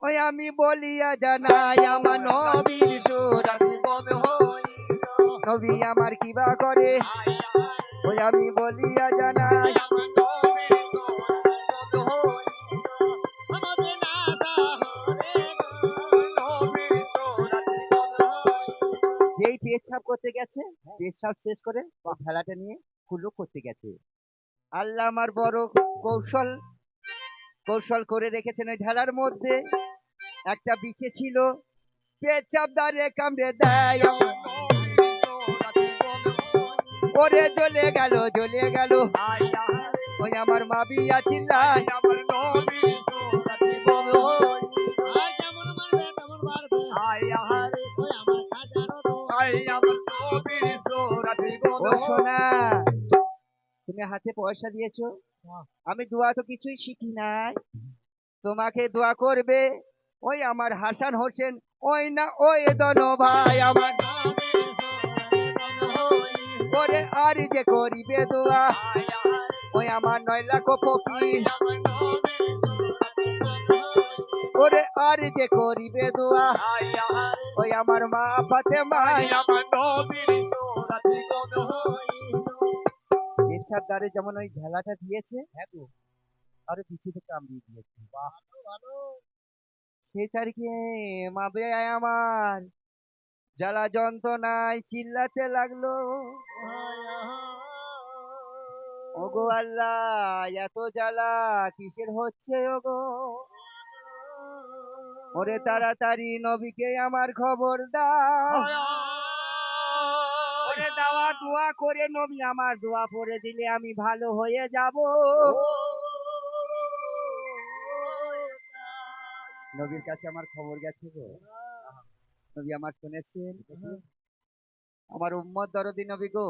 ওই আমি বলিয়া জানাই আমার নবীর সুরাত কবে হইল, নবী আমার কিবা করে ওই আমি বলিয়া জানাই আমার নবীর সুরাত কবে হইল, আমাদের না তাহলে নবীর সুরাত কবে হইল। যেই পেচ্ছাপ করতে গেছে, পেচ্ছাপ শেষ করে ভেলাটা নিয়ে কুল্লু করতে গেছে। আল্লাহ আমার বড় কৌশল কৌশল করে রেখেছেন। ওই ঢেলার মধ্যে একটা বিছে ছিল, পেচ্ছাপ দাঁড়িয়ে কামড়ে দেয়, ওরে জ্বলে গেল জ্বলে গেল। ওই আমার মা বিয়া চিল্লায় আমার নবীর সুরাত কবে হইল, যেমন মারবে তেমন মারবে, আমার নবীর সুরাত কবে। ও সোনা, তুমি হাতে পয়সা দিয়েছো, আমি দোয়া তো কিছুই শিখি নাই, তোমাকে দোয়া করবে ওই আমার হাসান হোসেন, ওই না ওই দন ভাই আমার, ওরে আর যে করিবে দোয়া ওই আমার 9 লাখ ফকির, ওরে আর যে করিবে দোয়া ওই আমার মা ফাতেমা আমার নবীর সুরাত কবে হইল। এরশাদ দারে যেমন ওই ঢেলাটা দিয়েছে, হ্যাঁ গো, আরে পিছে থেকে কামড়িয়ে দিয়েছে। ভালো ভালো। সেই তারিখে মা বেয়াই আমার জ্বালা যন্ত্রণায় চিল্লাতে লাগলো, ওগো আল্লাহ এত জ্বালা কিসের হচ্ছে ওগো, ওরে তাড়াতাড়ি নবীকে আমার খবর দাও, ওরে দাওয়া দোয়া করে নবী আমার দোয়া পড়ে দিলে আমি ভালো হয়ে যাব। নবীর কাছে আমার খবর গেছে গো, নবী আমার শুনেছেন, আমার উম্মত দরদি নবী গো,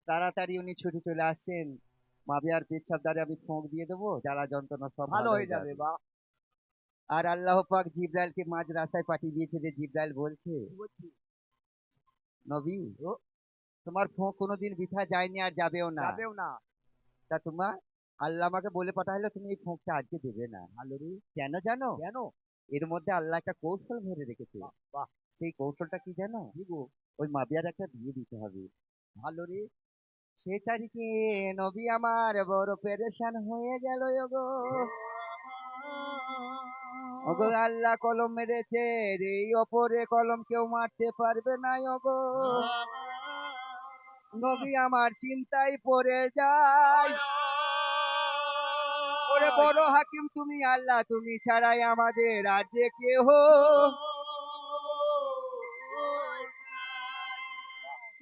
তাড়াতাড়ি উনি ছুটে চলে আসছেন, মাবিয়ার পেচ্ছাপ দ্বারে আমি ফোঁক দিয়ে দেবো, জ্বালা যন্ত্রণা সব ভালো হয়ে যাবে। বা আর আল্লাহ পাক জিব্রাইলকে মাঝ রাস্তায় পাঠিয়ে দিয়েছে, যে জিব্রাইল বলছে নবী তোমার ফোঁক কোনোদিন বৃথা যায়নি আর যাবেও না, যাবেও না। তা তোমার আল্লাহ আমাকে বলে পাঠাইলো তুমি এই ফোঁকটা আজকে দেবে না। ভালো রে, কেন জানো? কেন? এর মধ্যে আল্লাহ একটা কৌশল ভরে রেখেছে। বাহ, সেই কৌশলটা কি জানো? ওই মাবিয়ার একটা বিয়ে দিতে হবে। ভালো রে। সে তারিখে নবী আমার বড় পেরেশান হয়ে গেল ওগো, ওগো আল্লাহ কলম মেরেছে, এই ওপরে কলম কেউ মারতে পারবে না ওগো। নবী আমার চিন্তায় পড়ে যায়, ওরে বড় হাকিম তুমি আল্লাহ, তুমি ছাড়াই আমাদের আর যে কেহ।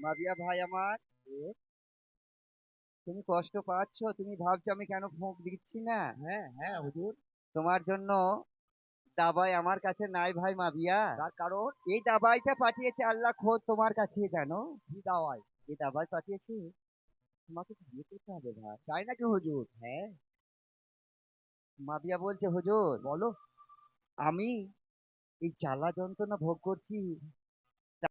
মাবিয়া ভাই আমার, তুমি কষ্ট পাচ্ছ, তুমি ভাবছো আমি কেন ফোঁক দিচ্ছি না। হ্যাঁ হ্যাঁ হুজুর, তোমার জন্য দাবাই আমার কাছে নাই ভাই মাবিয়া। তার কারণ এই দাবাইটা পাঠিয়েছে আল্লাহ খোদ তোমার কাছে, জানো কি দাওয়াই? এই দাবাই পাঠিয়েছে তোমাকে বিয়ে করতে হবে ভাই। তাই নাকি হুজুর? হ্যাঁ। মাবিয়া বলছে হুজুর বলো, আমি এই জ্বালা যন্ত্রণা ভোগ করছি,